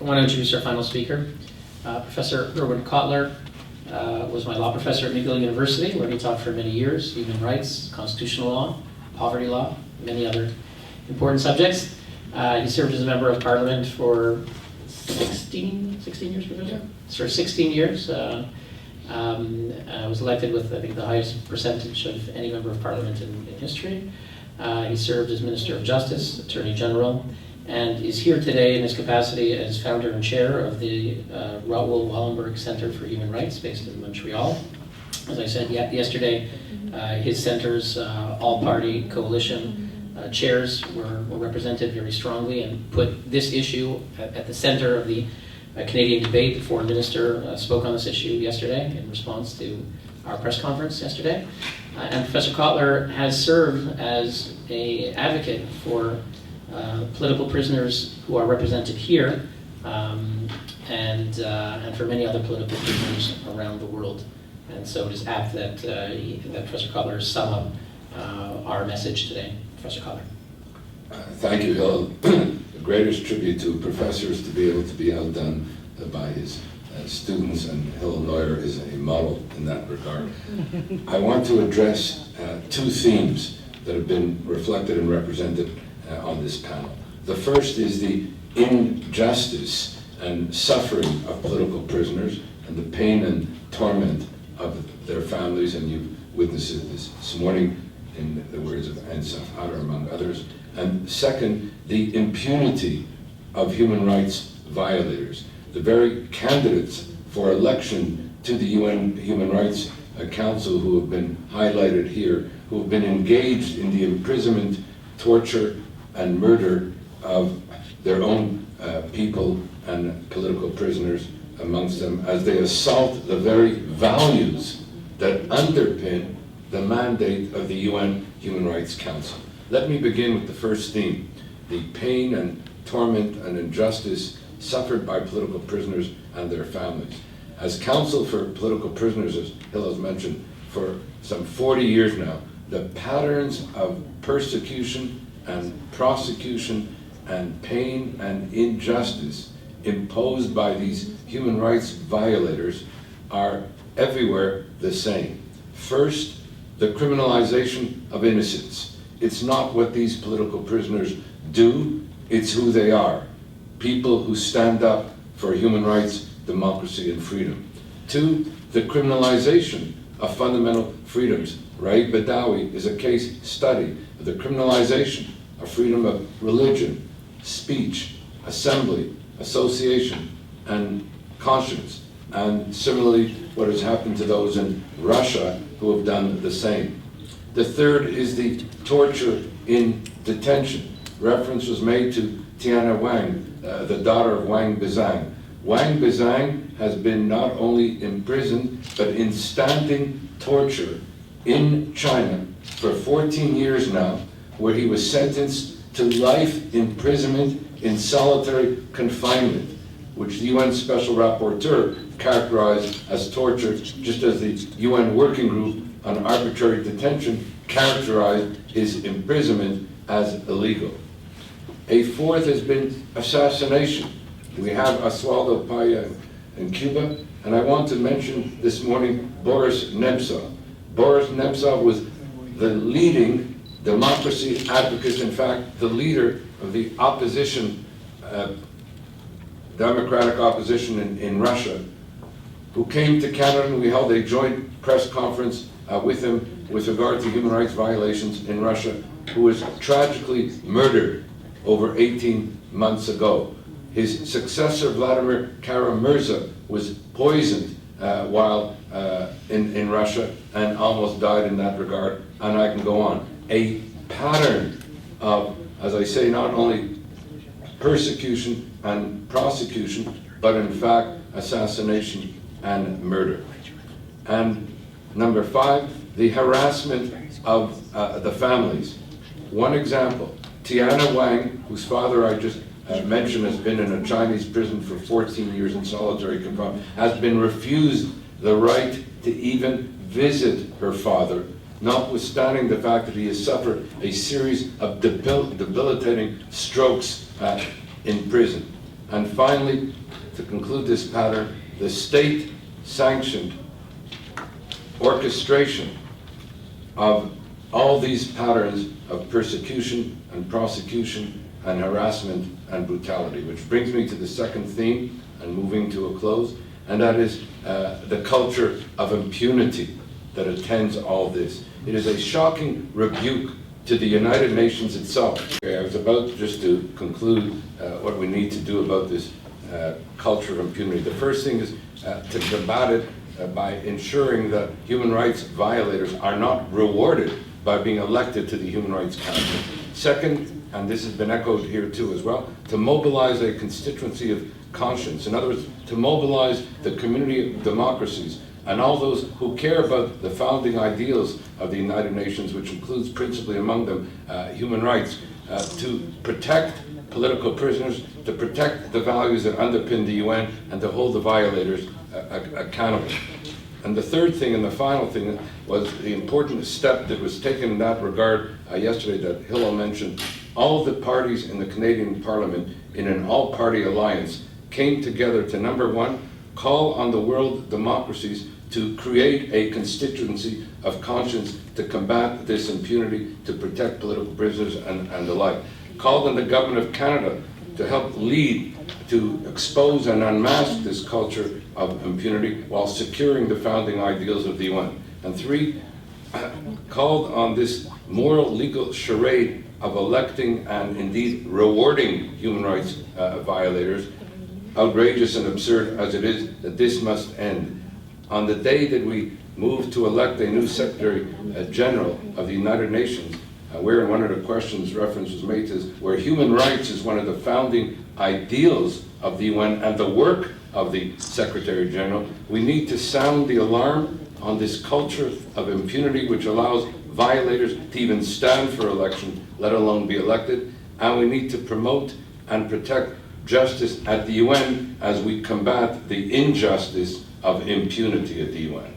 want to introduce our final speaker. Professor Irwin Cotler was my law professor at McGill University, where he taught for many years, human rights, constitutional law, poverty law, many other important subjects. He served as a member of parliament for 16 years, Professor? For 16 years. Was elected with, I think, the highest percentage of any member of parliament in history. He served as Minister of Justice, Attorney General, and is here today in his capacity as founder and chair of the Raoul Wallenberg Centre for Human Rights, based in Montreal. As I said yesterday, his centre's all-party coalition chairs were represented very strongly and put this issue at the center of the Canadian debate. The foreign minister spoke on this issue yesterday in response to our press conference yesterday. And Professor Cotler has served as an advocate for political prisoners who are represented here and for many other political prisoners around the world. And so it is apt that, that Professor Cotler sum up our message today. Professor Cotler. Thank you, Hill. The greatest tribute to professors to be able to be outdone by his students, and Hill Neuer is a model in that regard. I want to address two themes that have been reflected and represented on this panel. The first is the injustice and suffering of political prisoners and the pain and torment of their families, and you witnessed it this morning in the words of Ensaf Hatter, among others. And second, the impunity of human rights violators. The very candidates for election to the UN Human Rights Council who have been highlighted here, who have been engaged in the imprisonment, torture, and murder of their own people and political prisoners amongst them, as they assault the very values that underpin the mandate of the UN Human Rights Council. Let me begin with the first theme, the pain and torment and injustice suffered by political prisoners and their families. As counsel for political prisoners, as Hill has mentioned, for some 40 years now, the patterns of persecution and prosecution and pain and injustice imposed by these human rights violators are everywhere the same. First, the criminalization of innocence. It's not what these political prisoners do, it's who they are. People who stand up for human rights, democracy, and freedom. Two, the criminalization of fundamental freedoms. Raif Badawi is a case study of the criminalization of freedom of religion, speech, assembly, association, and conscience. And similarly, what has happened to those in Russia who have done the same. The third is the torture in detention. Reference was made to Tiana Wang, the daughter of Wang Bizang. Wang Bizang has been not only imprisoned, but in standing torture in China for 14 years now, where he was sentenced to life imprisonment in solitary confinement, which the UN Special Rapporteur characterized as torture, just as the UN Working Group on Arbitrary Detention characterized his imprisonment as illegal. A fourth has been assassination. We have Oswaldo Paya in Cuba, and I want to mention this morning Boris Nemtsov. Boris Nemtsov was the leading democracy advocate, in fact, the leader of the opposition, democratic opposition in Russia, who came to Canada, and we held a joint press conference with him with regard to human rights violations in Russia, who was tragically murdered over 18 months ago. His successor, Vladimir Kara-Murza, was poisoned while in Russia and almost died in that regard, and I can go on. A pattern of, as I say, not only persecution and prosecution, but in fact assassination and murder. And number five, the harassment of the families. One example, Tiana Wang, whose father I just mentioned has been in a Chinese prison for 14 years in solitary confinement, has been refused the right to even visit her father, notwithstanding the fact that he has suffered a series of debilitating strokes in prison. And finally, to conclude this pattern, the state-sanctioned orchestration of all these patterns of persecution and prosecution and harassment and brutality. Which brings me to the second theme, and moving to a close, and that is the culture of impunity that attends all this. It is a shocking rebuke to the United Nations itself. Okay, I was about just to conclude what we need to do about this culture of impunity. The first thing is to combat it by ensuring that human rights violators are not rewarded by being elected to the Human Rights Council. Second, and this has been echoed here too as well, to mobilize a constituency of conscience. In other words, to mobilize the community of democracies and all those who care about the founding ideals of the United Nations, which includes principally among them human rights, to protect political prisoners, to protect the values that underpin the UN, and to hold the violators accountable. And the third thing and the final thing was the important step that was taken in that regard yesterday that Hilla mentioned. All the parties in the Canadian Parliament in an all-party alliance came together to, number one, call on the world democracies to create a constituency of conscience to combat this impunity, to protect political prisoners and the like. Called on the Government of Canada to help lead, to expose and unmask this culture of impunity while securing the founding ideals of the UN. And three, called on this moral legal charade of electing and indeed rewarding human rights violators, outrageous and absurd as it is, that this must end. On the day that we move to elect a new Secretary General of the United Nations, where in one of the questions reference was made to where human rights is one of the founding ideals of the UN and the work of the Secretary General, we need to sound the alarm on this culture of impunity which allows violators to even stand for election, let alone be elected, and we need to promote and protect justice at the UN as we combat the injustice of impunity at the UN.